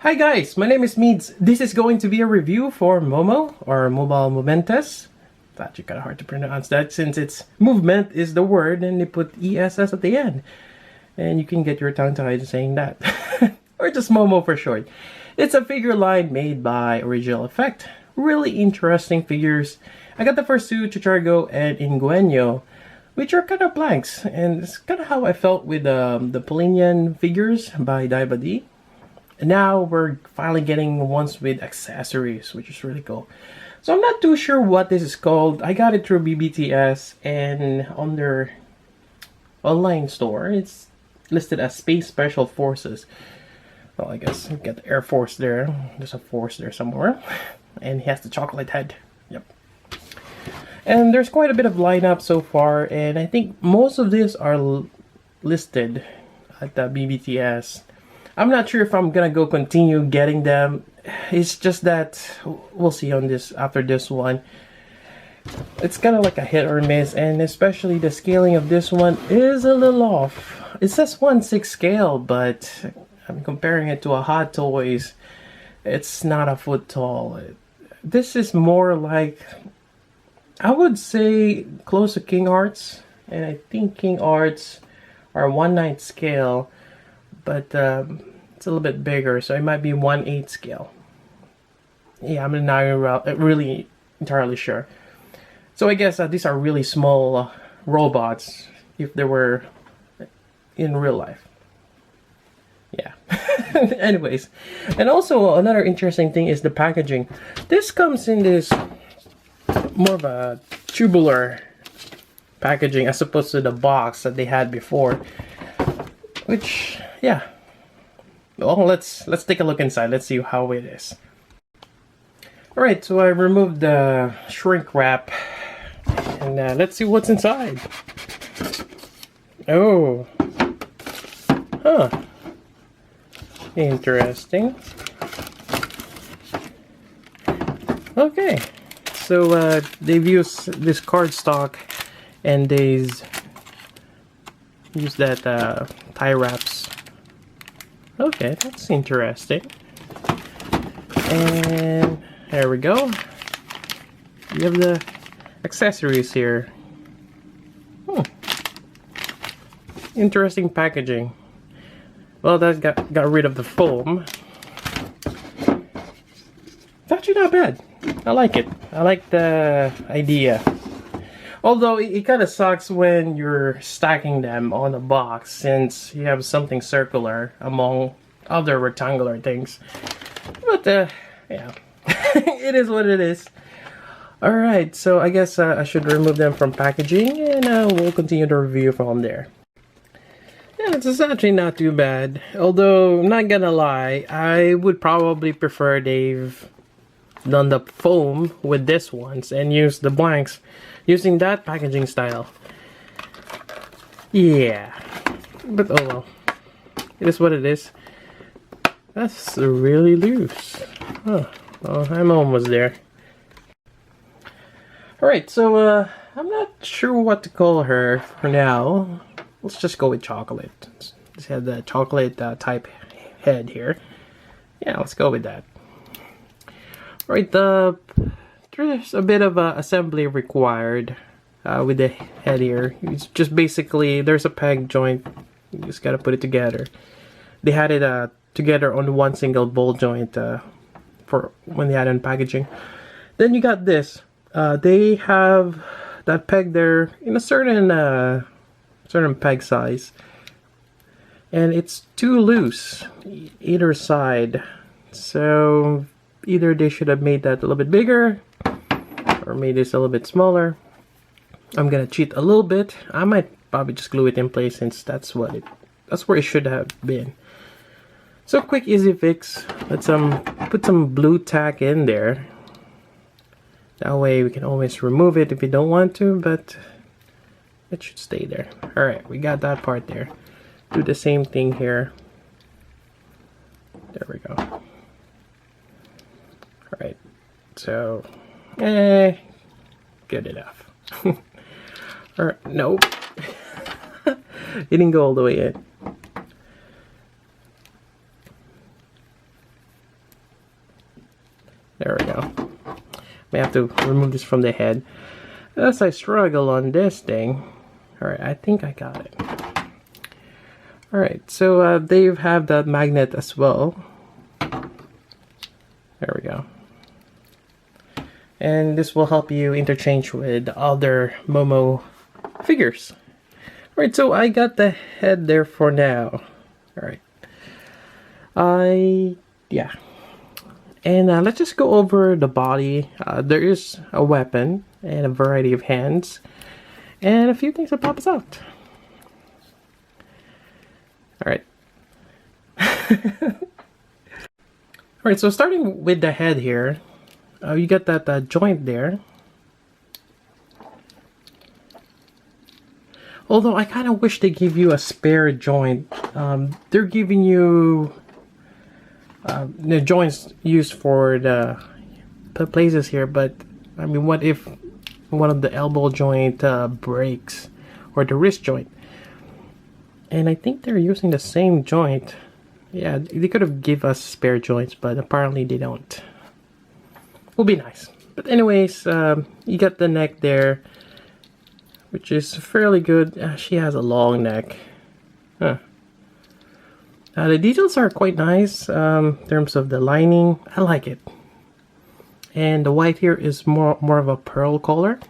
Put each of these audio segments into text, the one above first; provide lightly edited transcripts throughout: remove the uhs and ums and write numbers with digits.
Hi guys, my name is Meads. This is going to be a review for Momo, or Mobile Momentes. It's actually kind of hard to pronounce that since it's movement is the word and they put ESS at the end. And you can get your tongue tied saying that. Or just Momo for short. It's a figure line made by Original Effect. Really interesting figures. I got the first two, Chichargo and Ingueño, which are kind of blanks. And it's kind of how I felt with the Polinian figures by Daiba D. Now we're finally getting ones with accessories, which is really cool. So I'm not too sure what this is called. I got it through BBTS and on their online store. It's listed as Space Special Forces. Well, I guess you get the Air Force there. There's a force there somewhere. And he has the chocolate head. Yep. And there's quite a bit of lineup so far. And I think most of these are listed at the BBTS. I'm not sure if I'm gonna go continue getting them. It's just that we'll see on this after this one. It's kind of like a hit or miss, and especially the scaling of this one is a little off. It says 1/6 scale, but I'm comparing it to a Hot Toys. It's not a foot tall. This is more like, I would say, close to King Arts, and I think King Arts are 1/9 scale. But it's a little bit bigger, so it might be 1/8 scale. Yeah, I'm not really entirely sure. So I guess these are really small robots if they were in real life. Yeah. Anyways, and also another interesting thing is the packaging. This comes in this more of a tubular packaging as opposed to the box that they had before, which, yeah. Well, let's take a look inside. Let's see how it is. Alright, so I removed the shrink wrap. And let's see what's inside. Oh. Huh. Interesting. Okay. So they've used this cardstock and they've used that tie wraps. Okay, that's interesting. And there we go. You have the accessories here. Interesting packaging. Well, that got rid of the foam. It's actually not bad. I like it. I like the idea. Although it kind of sucks when you're stacking them on a box since you have something circular among other rectangular things. But yeah, it is what it is. Alright, so I guess I should remove them from packaging and we'll continue the review from there. Yeah, it's actually not too bad. Although, I'm not gonna lie, I would probably prefer they've done the foam with this ones and use the blanks using that packaging style. Yeah, but oh well, it is what it is. That's really loose. Huh. Well, I'm almost there. Alright, so I'm not sure what to call her for now. Let's just go with chocolate. Let's have the chocolate type head here. Yeah, let's go with that. Alright, there's a bit of assembly required with the head here. It's just basically, there's a peg joint. You just gotta put it together. They had it together on one single ball joint for when they had it in packaging. Then you got this. They have that peg there in a certain peg size, and it's too loose either side. So either they should have made that a little bit bigger or made this a little bit smaller. I'm gonna cheat a little bit. I might probably just glue it in place since that's where it should have been. So quick easy fix. Let's put some blue tack in there. That way we can always remove it if we don't want to, but it should stay there. Alright, we got that part there. Do the same thing here. There we go. Alright, so good enough. Alright, nope. It didn't go all the way in. There we go. May have to remove this from the head. As I struggle on this thing. Alright, I think I got it. Alright, so they have that magnet as well. There we go. And this will help you interchange with other Momo figures. Alright, so I got the head there for now. Alright. Yeah. And let's just go over the body. There is a weapon and a variety of hands. And a few things that pop us out. Alright. Alright, so starting with the head here. You got that joint there. Although I kind of wish they give you a spare joint. They're giving you the joints used for the places here, but I mean, what if one of the elbow joint breaks, or the wrist joint? And I think they're using the same joint. Yeah, they could have give us spare joints, but apparently they don't. Will be nice. But anyways, you got the neck there, which is fairly good. She has a long neck. Huh. The details are quite nice in terms of the lining. I like it. And the white here is more of a pearl color.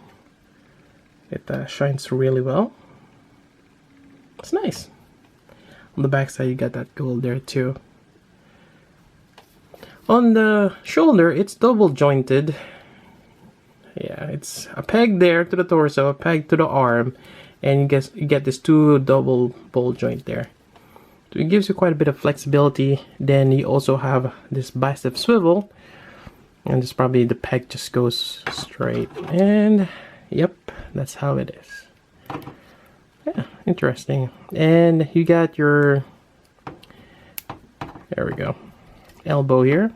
It shines really well. It's nice. On the back side, you got that gold there too. On the shoulder, it's double jointed. Yeah, it's a peg there to the torso, a peg to the arm, and you get this two double ball joint there. So it gives you quite a bit of flexibility. Then you also have this bicep swivel, and this probably the peg just goes straight. And yep, that's how it is. Yeah, interesting. And you got your, there we go, elbow here.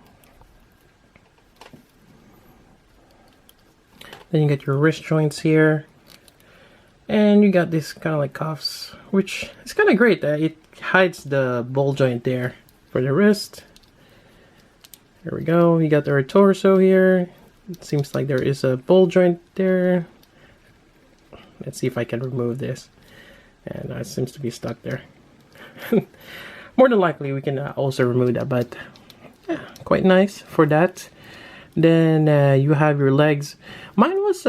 Then you got your wrist joints here. And you got this kind of like cuffs, which is kind of great. It hides the ball joint there for the wrist. There we go. You got their torso here. It seems like there is a ball joint there. Let's see if I can remove this. And it seems to be stuck there. More than likely we can also remove that, but yeah, quite nice for that. Then you have your legs. Mine was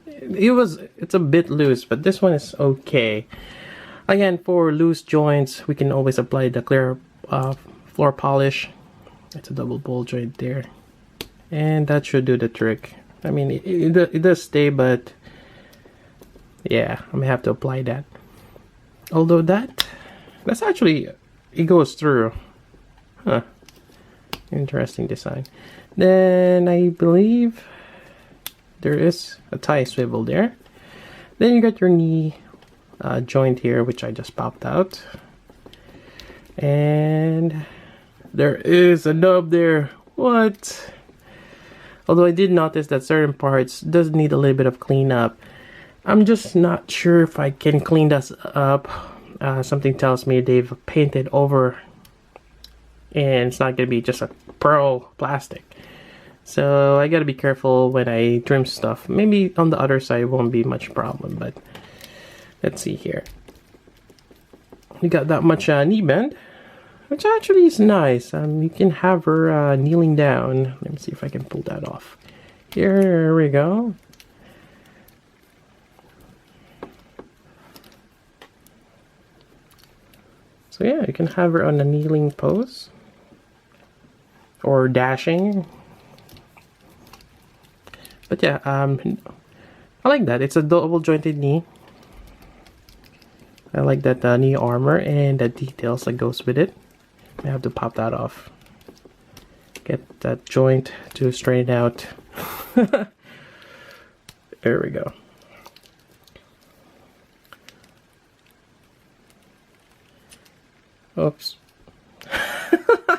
it's a bit loose, but this one is okay. Again, for loose joints, we can always apply the clear floor polish. It's a double ball joint there, and that should do the trick. I mean, it does stay, but yeah, I'm gonna have to apply that. Although that's actually, it goes through. Huh. Interesting design. Then I believe there is a tie swivel there. Then you got your knee joint here, which I just popped out. And there is a nub there. What? Although I did notice that certain parts does need a little bit of cleanup. I'm just not sure if I can clean this up. Something tells me they've painted over, and it's not gonna be just a pearl plastic. So I gotta be careful when I trim stuff. Maybe on the other side won't be much problem, but let's see here. We got that much knee bend, which actually is nice. You can have her kneeling down. Let me see if I can pull that off. Here we go. So yeah, you can have her on a kneeling pose or dashing. But yeah, I like that. It's a double jointed knee. I like that knee armor and the details that goes with it. I have to pop that off. Get that joint to straighten out. There we go. Oops.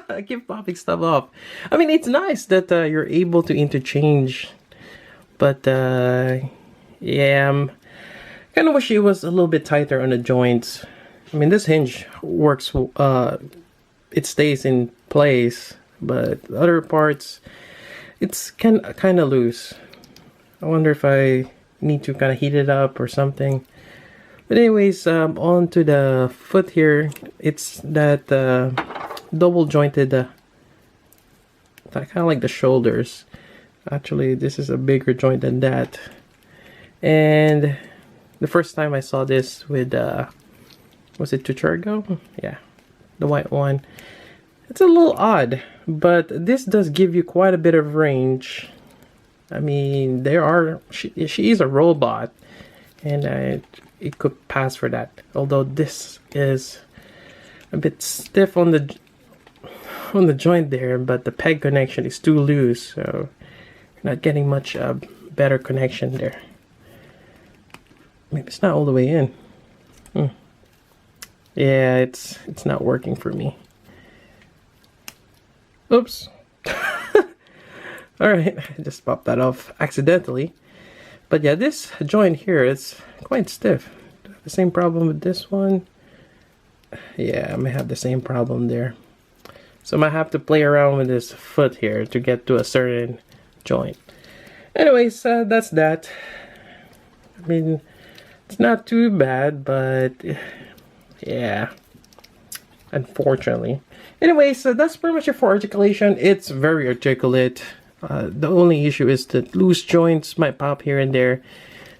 I keep popping stuff off. I mean, it's nice that you're able to interchange, but yeah, kind of wish it was a little bit tighter on the joints. I mean, this hinge works, it stays in place but the other parts, it's kind of loose. I wonder if I need to kind of heat it up or something. But anyways, on to the foot here. It's that double jointed, kind of like the shoulders. Actually, this is a bigger joint than that. And the first time I saw this with, was it Tuchargo? Yeah, the white one. It's a little odd, but this does give you quite a bit of range. I mean, she is a robot, and it could pass for that. Although this is a bit stiff on the joint there, but the peg connection is too loose, so you're not getting much better connection there. Maybe it's not all the way in. Yeah, it's not working for me. Oops. Alright, I just popped that off accidentally. But yeah, this joint here is quite stiff. The same problem with this one. Yeah, I may have the same problem there. So I might have to play around with this foot here to get to a certain joint. Anyways, that's that. I mean, it's not too bad, but yeah, unfortunately. Anyways, that's pretty much it for articulation. It's very articulate. The only issue is that loose joints might pop here and there.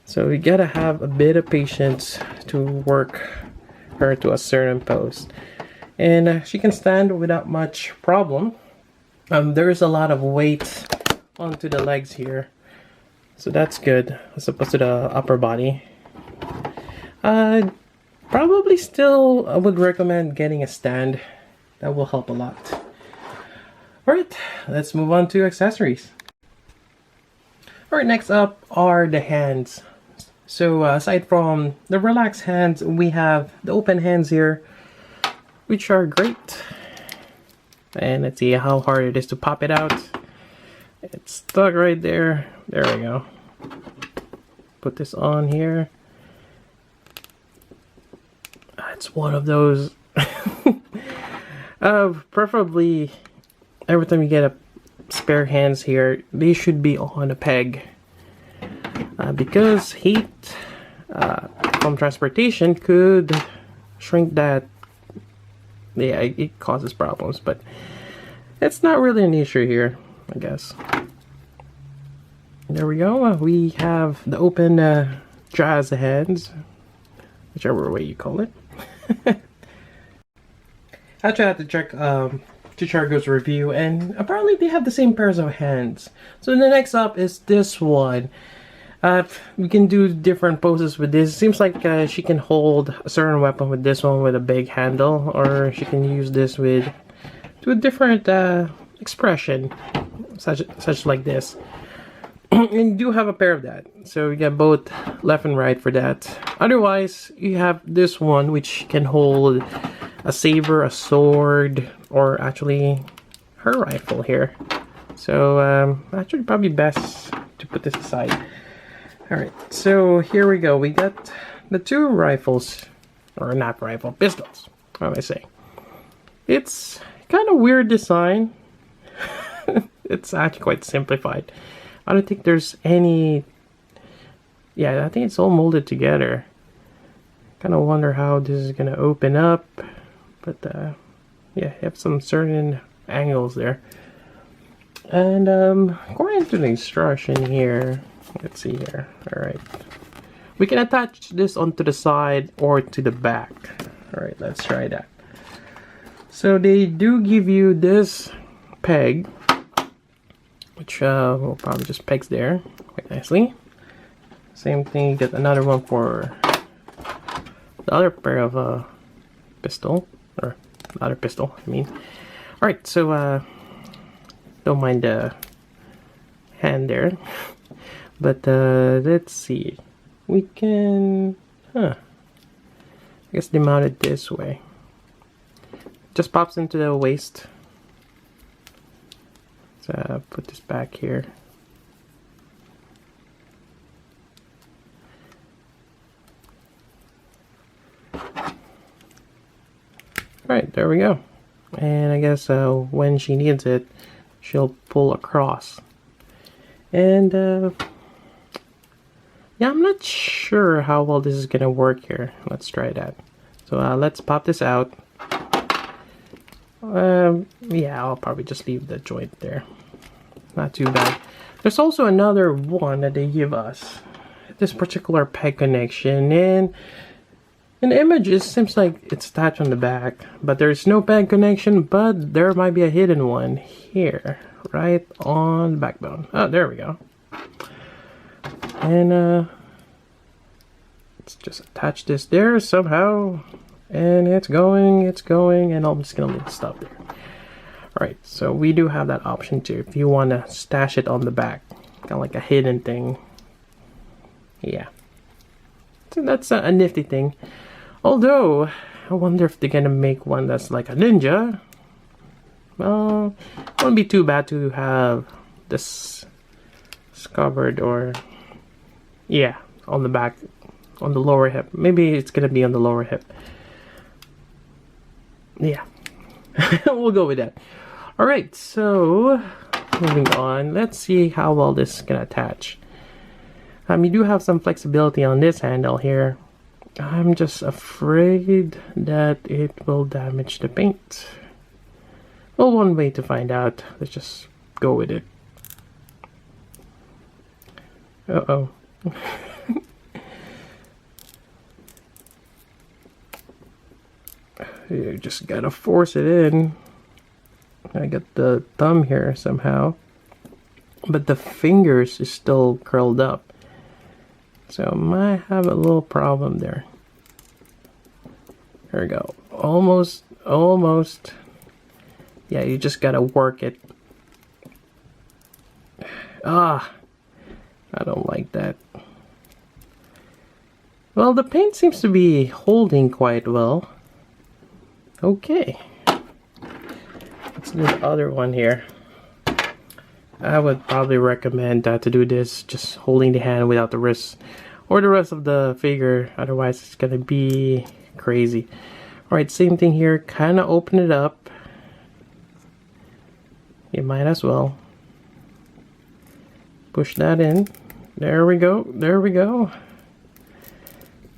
So we gotta have a bit of patience to work her to a certain pose. And she can stand without much problem. There is a lot of weight onto the legs here. So that's good as opposed to the upper body. Probably still I would recommend getting a stand. That will help a lot. Alright, let's move on to accessories. Alright, next up are the hands. So aside from the relaxed hands, we have the open hands here, which are great. And let's see how hard it is to pop it out. It's stuck right there. There we go. Put this on here. It's one of those. Preferably every time you get a spare hands here, they should be on a peg. Because heat from transportation could shrink that. Yeah, it causes problems, but it's not really an issue here, I guess. There we go. We have the open jazz hands, whichever way you call it. Actually, I had to check Chichargo's review, and apparently they have the same pairs of hands. So the next up is this one. We can do different poses with this. It seems like she can hold a certain weapon with this one with a big handle, or she can use this with to a different expression, such like this. And you do have a pair of that, so you get both left and right for that. Otherwise, you have this one which can hold a saber, a sword, or actually her rifle here. So actually probably best to put this aside. Alright, so here we go. We got the two rifles, or not rifle, pistols, what am I saying? It's kind of weird design. It's actually quite simplified. I don't think there's any... Yeah, I think it's all molded together. Kind of wonder how this is going to open up. But, yeah, you have some certain angles there. And, according to the instruction here... Let's see here. Alright. We can attach this onto the side or to the back. Alright, let's try that. So they do give you this peg, which will probably just pegs there quite nicely. Same thing, get another one for the other pair of pistol, or the other pistol, I mean. Alright, so don't mind the hand there. But let's see. We can, I guess they mount it this way. Just pops into the waist. So put this back here. Alright, there we go. And I guess when she needs it, she'll pull across. And yeah, I'm not sure how well this is gonna work here. Let's try that. So let's pop this out. Yeah, I'll probably just leave the joint there. Not too bad. There's also another one that they give us. This particular peg connection, and in the image it seems like it's attached on the back, but there's no peg connection, but there might be a hidden one here, right on the backbone. Oh, there we go. And let's just attach this there somehow. And it's going, and I'm just gonna leave it stop there. Alright, so we do have that option too, if you want to stash it on the back. Kind of like a hidden thing. Yeah. So that's a nifty thing. Although, I wonder if they're gonna make one that's like a ninja. Well, it wouldn't be too bad to have this covered, or yeah, on the back, on the lower hip. Maybe it's gonna be on the lower hip. Yeah, we'll go with that. Alright, so moving on, let's see how well this is gonna attach. You do have some flexibility on this handle here. I'm just afraid that it will damage the paint. Well, one way to find out, let's just go with it. Uh-oh. You just gotta force it in. I got the thumb here somehow, but the fingers is still curled up, so I might have a little problem there. There we go. Almost. Yeah, you just gotta work it. Ah, I don't like that. Well, the paint seems to be holding quite well. Okay, let's do the other one here. I would probably recommend to do this just holding the hand without the wrist, or the rest of the figure, otherwise it's gonna be crazy. Alright, same thing here, kind of open it up. You might as well push that in. There we go,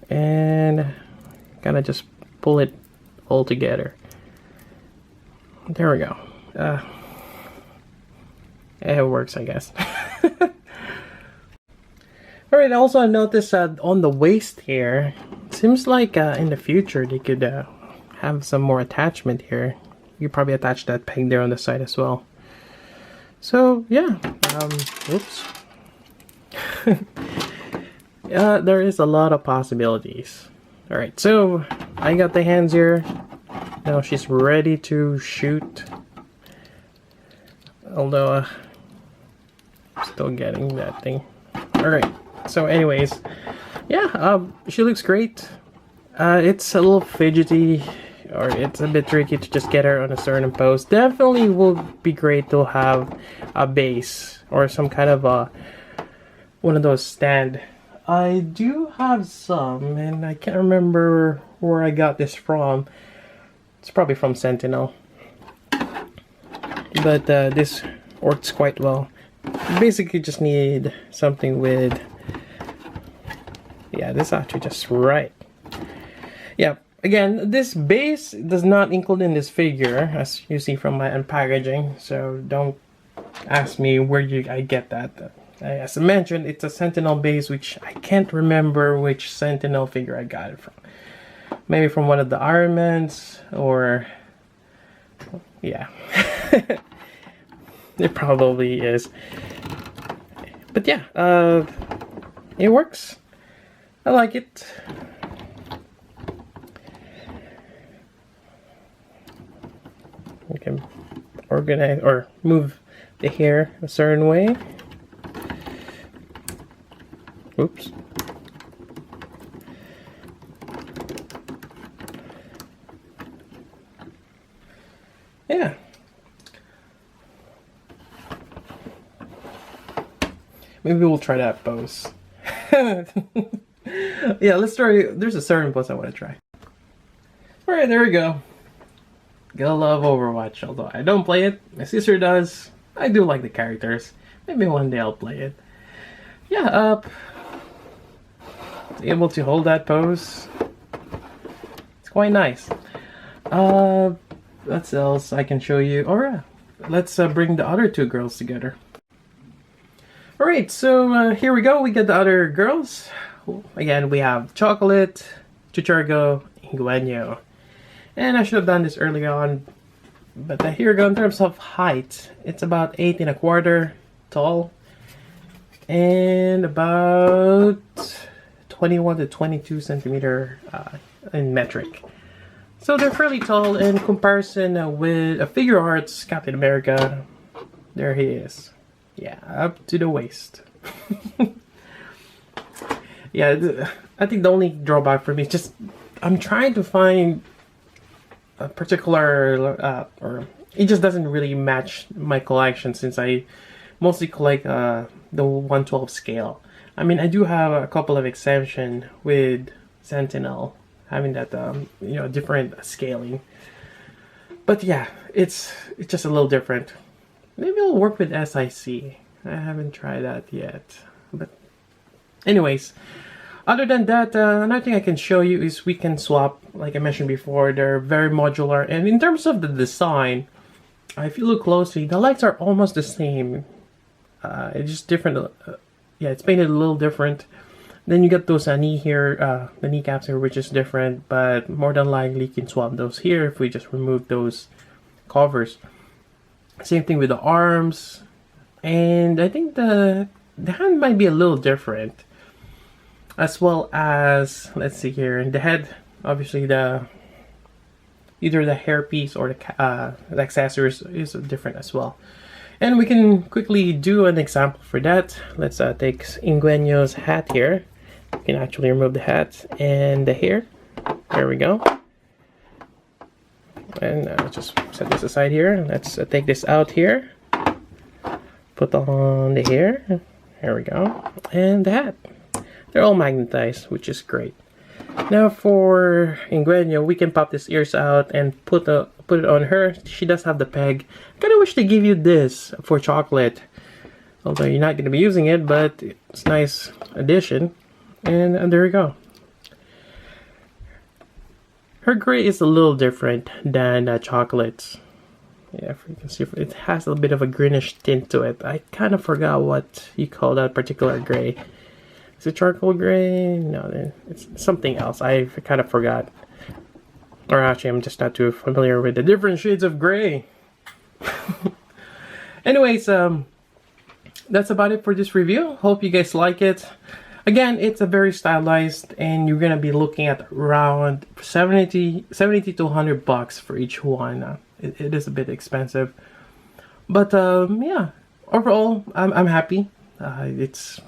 and kind of just pull it all together. There we go. It works, I guess. Alright, also I noticed on the waist here, seems like in the future they could have some more attachment here. You probably attach that peg there on the side as well. So yeah, oops. There is a lot of possibilities. Alright, so I got the hands here. Now she's ready to shoot. Although, still getting that thing. Alright, so anyways, yeah, she looks great. It's a little fidgety, or it's a bit tricky to just get her on a certain pose. Definitely will be great to have a base, or some kind of one of those stand. I do have some, and I can't remember where I got this from. It's probably from Sentinel. But this works quite well. You basically just need something with... Yeah, this is actually just right. Yeah, again, this base does not include in this figure, as you see from my unpackaging. So don't ask me where I get that. As I mentioned, it's a Sentinel base, which I can't remember which Sentinel figure I got it from. Maybe from one of the Iron Mans, or... yeah. It probably is. But yeah, it works. I like it. We can organize or move the hair a certain way. Oops. Yeah. Maybe we'll try that pose. Yeah, let's try. There's a certain pose I want to try. Alright, there we go. Gotta love Overwatch, although I don't play it. My sister does. I do like the characters. Maybe one day I'll play it. Yeah, able to hold that pose. It's quite nice. What else I can show you? Alright, let's bring the other two girls together. Alright, so here we go. We get the other girls. Again, we have Chocolate, Chichargo, Ingueño. And I should have done this earlier on, but here we go. In terms of height, it's about 8.25 tall and about 21 to 22 centimeter in metric. So they're fairly tall in comparison with a figure arts Captain America. There he is. Yeah, up to the waist. Yeah, I think the only drawback for me is just I'm trying to find a particular or it just doesn't really match my collection, since I mostly collect the 1/12 scale. I mean, I do have a couple of exemptions with Sentinel having that you know, different scaling, but yeah, it's just a little different. Maybe it'll work with SIC. I haven't tried that yet, but anyways, other than that, another thing I can show you is we can swap, like I mentioned before. They're very modular, and in terms of the design, if you look closely, the legs are almost the same. It's just different. Yeah, it's painted a little different. Then you get those knee here, the kneecaps here, which is different, but more than likely you can swap those here if we just remove those covers. Same thing with the arms, and I think the hand might be a little different, as well as, let's see here, the head, obviously either the hairpiece or the accessories is different as well. And we can quickly do an example for that. Let's take Ingueño's hat here. You can actually remove the hat and the hair. There we go. And just set this aside here. Let's take this out here. Put on the hair. There we go. And the hat. They're all magnetized, which is great. Now for Ingueño, we can pop these ears out and put it on her. She does have the peg. Kinda wish they give you this for Chocolate, although you're not going to be using it, but it's a nice addition. And there we go. Her gray is a little different than Chocolate's. Yeah, if you can see, it has a bit of a greenish tint to it. I kind of forgot what you call that particular gray. Is it charcoal gray? No, it's something else. I kind of forgot. Or actually, I'm just not too familiar with the different shades of gray. Anyways, that's about it for this review. Hope you guys like it. Again, it's a very stylized, and you're gonna be looking at around 70 to 100 bucks for each one. It is a bit expensive, but yeah, overall, I'm happy. It's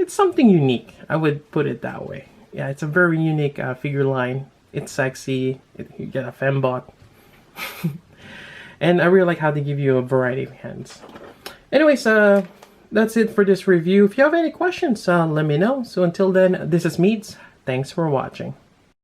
something unique. I would put it that way. Yeah, it's a very unique figure line. It's sexy. You get a fembot. And I really like how they give you a variety of hands. Anyways, that's it for this review. If you have any questions, let me know. So until then, this is Meads. Thanks for watching.